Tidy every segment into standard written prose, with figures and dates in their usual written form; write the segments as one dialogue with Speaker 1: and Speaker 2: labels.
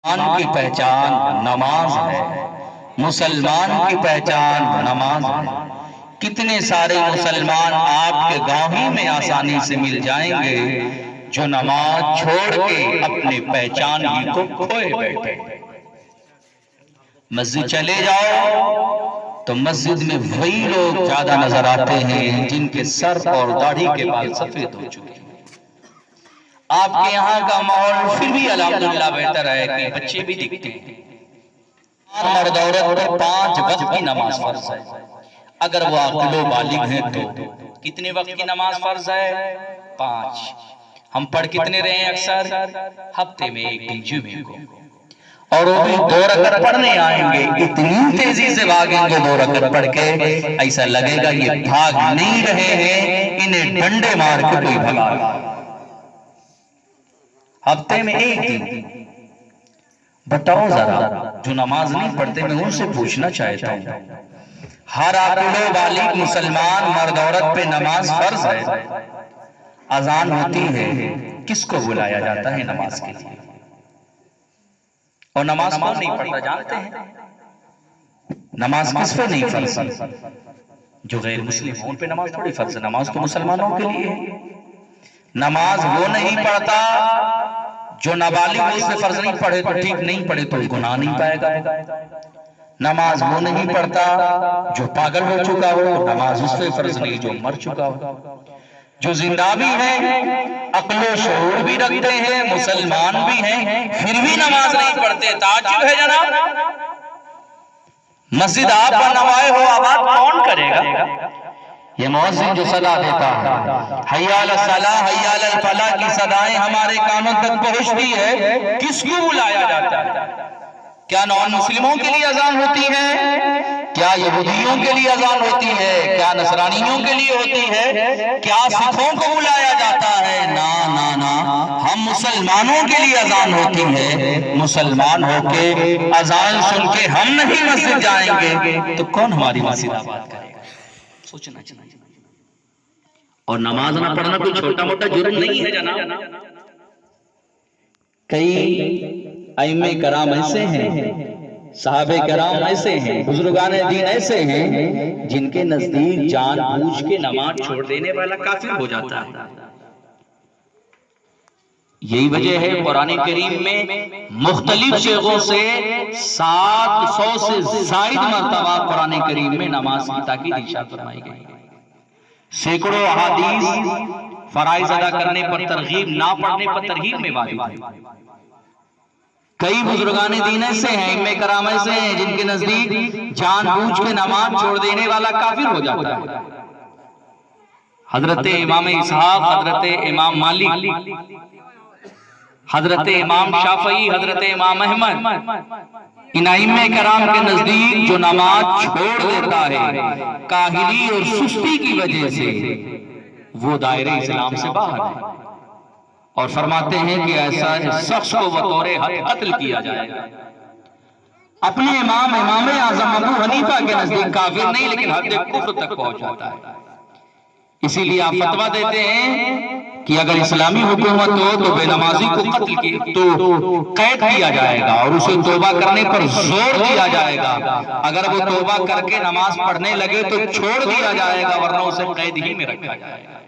Speaker 1: मुसलमान की पहचान नमाज है। मुसलमान की पहचान नमाज है। कितने सारे मुसलमान आपके गांव ही में आसानी से मिल जाएंगे जो नमाज छोड़ के अपने पहचान ही को खोए बैठे। मस्जिद चले जाओ तो मस्जिद में वही लोग ज्यादा नजर आते हैं जिनके सर और दाढ़ी के बाल सफेद हो चुके हैं। आपके यहाँ का माहौल फिर भी अल्हम्दुलिल्लाह बेहतर है कि बच्चे भी दिखते हैं। मर्द औरत पर 5 वक्त की नमाज फर्ज है। अगर वो अक़लो बालिग हैं तो कितने वक्त की नमाज फर्ज है? 5। हम पढ़ कितने रहे हैं? अक्सर हफ्ते में एक दिन जुमे को, और वो भी 2 रकअत पढ़ने आएंगे। इतनी तेजी से भागेंगे 2 रकअत पढ़ के, ऐसा लगेगा ये भाग नहीं रहे हैं, इन्हें डंडे मार के कोई भगा। हफ्ते में एक दिन। बताओ जरा, जो नमाज नहीं पढ़ते, मैं उनसे पूछना चाहता हूं, हर अक़लो बालिग मुसलमान मर्द औरत पे नमाज फर्ज है। अजान होती है, किसको बुलाया जाता है नमाज के लिए? और नमाज कौन नहीं पढ़ता जानते हैं? नमाज किस पे नहीं फर्ज? जो गैर मुस्लिम हैं उन पे नमाज थोड़ी फर्ज है, नमाज तो मुसलमानों के लिए है। नमाज वो नहीं पढ़ता जो नाबालिग हो, उससे फर्ज नहीं पढ़े तो ठीक, नहीं पढ़े तो गुनाह नहीं पाएगा। नमाज वो नहीं पढ़ता जो पागल हो चुका हो, नमाज उस पे फर्ज नहीं जो मर चुका हो। जो जिंदा भी है, अक्लो शऊर भी रखते हैं, मुसलमान भी हैं, फिर भी नमाज नहीं पढ़ते। ताज्जुब है जनाब। मस्जिद आप बनवाए हो, आबाद कौन करेगा? ये मौज़िन जो सदा देता है, हय्या अलस सलाह हय्या अलल फलाह की सदाएं हमारे कानों तक पहुंचती है, किसको बुलाया जाता है? क्या नॉन मुस्लिमों के लिए अजान होती है? क्या यहूदियों के लिए अजान होती है? क्या नसरानियों के लिए होती है? क्या सिखों को बुलाया जाता है? ना ना ना, हम मुसलमानों के लिए अजान होती है। मुसलमान होके अजान सुन के हम नहीं मस्जिद जाएंगे तो कौन हमारी मस्जिद आबाद करेगा? सोचना चाहिए। और नमाज ना पढ़ना कोई छोटा मोटा जुर्म नहीं है जनाब। कई अइम्मे कराम ऐसे हैं, साहबे कराम ऐसे हैं, बुजुर्गाने दीन ऐसे हैं जिनके नजदीक जानबूझ के नमाज छोड़ देने वाला काफिर हो जाता है। यही वजह है कुरान करीम में मुख्तलिफ शेखों से 700 से जायद मर्तबा कुरान करीम में नमाज की ताकीद इरशाद फरमाई गई। सैकड़ों अहादीस फराइज अदा करने पर तरगीब, ना पढ़ने पर तरगीब में वाजिब है। कई बुजुर्गाने दीन ऐसे हैं, इमाम कराम ऐसे हैं जिनके नजदीक जानबूझ के नमाज छोड़ देने वाला काफिर हो जाता है। हजरत इमाम इसहाक, हजरत इमाम मालिक, हजरत इमाम शाफई, हजरत इमाम अहमद, इन इमाम कराम के नजदीक जो नमाज छोड़ देता है काहिली और सुस्ती की वजह से, वो दायरे इस्लाम से बाहर है। और फरमाते हैं कि ऐसा शख्स को बतौरे हद कत्ल किया जाएगा। अपने इमाम आजम अबू हनीफा के नजदीक काफिर नहीं, लेकिन हद कुफ्र तक पहुंच जाता है। इसीलिए आप फतवा देते हैं कि अगर इस्लामी हुकूमत हो तो बेनमाजी को कत्ल की तो कैद किया जाएगा और उसे तौबा करने पर जोर दिया जाएगा। अगर वो तौबा करके नमाज पढ़ने लगे तो छोड़ दिया जाएगा, वरना उसे कैद ही में रखा जाएगा।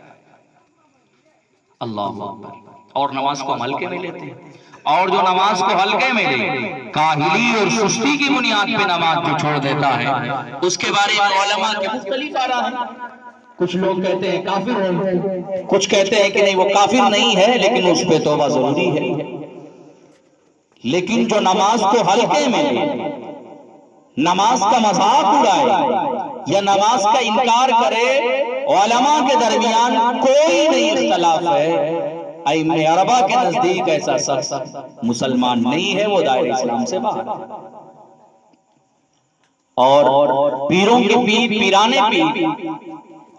Speaker 1: अल्लाह अकबर। और नमाज को हम हल्के में लेते हैं, और जो नमाज को हल्के में ले, काहिली और सुस्ती की बुनियाद पे नमाज जो छोड़ देता है, उसके बारे में उलमा के मुख्तलिफ आरा है। कुछ लोग कहते हैं काफिर है, कुछ कहते हैं कि नहीं वो काफिर नहीं है लेकिन उस पे तौबा जरूरी है। लेकिन जो नमाज को हल्के में ले, नमाज का मजाक उड़ाए या नमाज का इनकार करे, उलमा के दरमियान कोई नहीं इख्तलाफ है, अइम्मे अरबा के नजदीक ऐसा शख्स मुसलमान नहीं है, वो दायरे इस्लाम से बाहर। और पीरों के पीर, पीराने पीर,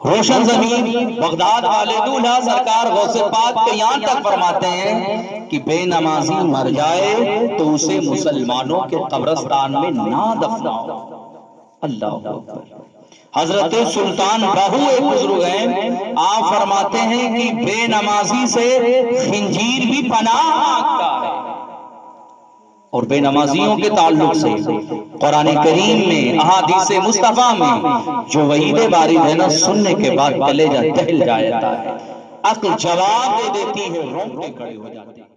Speaker 1: रोशन जमीन बगदाद वाले दूल्हा सरकार गौसे पाक के यहाँ तक फरमाते हैं कि बेनमाजी मर जाए तो उसे मुसलमानों के कब्रिस्तान में ना दफनाओ। अल्लाह अकबर। हजरत सुल्तान बाहू एक बुजुर्ग हैं, आप फरमाते हैं कि बेनमाजी से खिंजीर भी पनाह मांगता है। और बेनमाजियों के ताल्लुक से कुरान करीम में, अहादीस मुस्तफा में जो वहीद वारिद है ना, सुनने के बाद कलेजा दहल जाता है, अक्ल जवाब दे देती है, रोंगटे खड़े हो जाते हैं।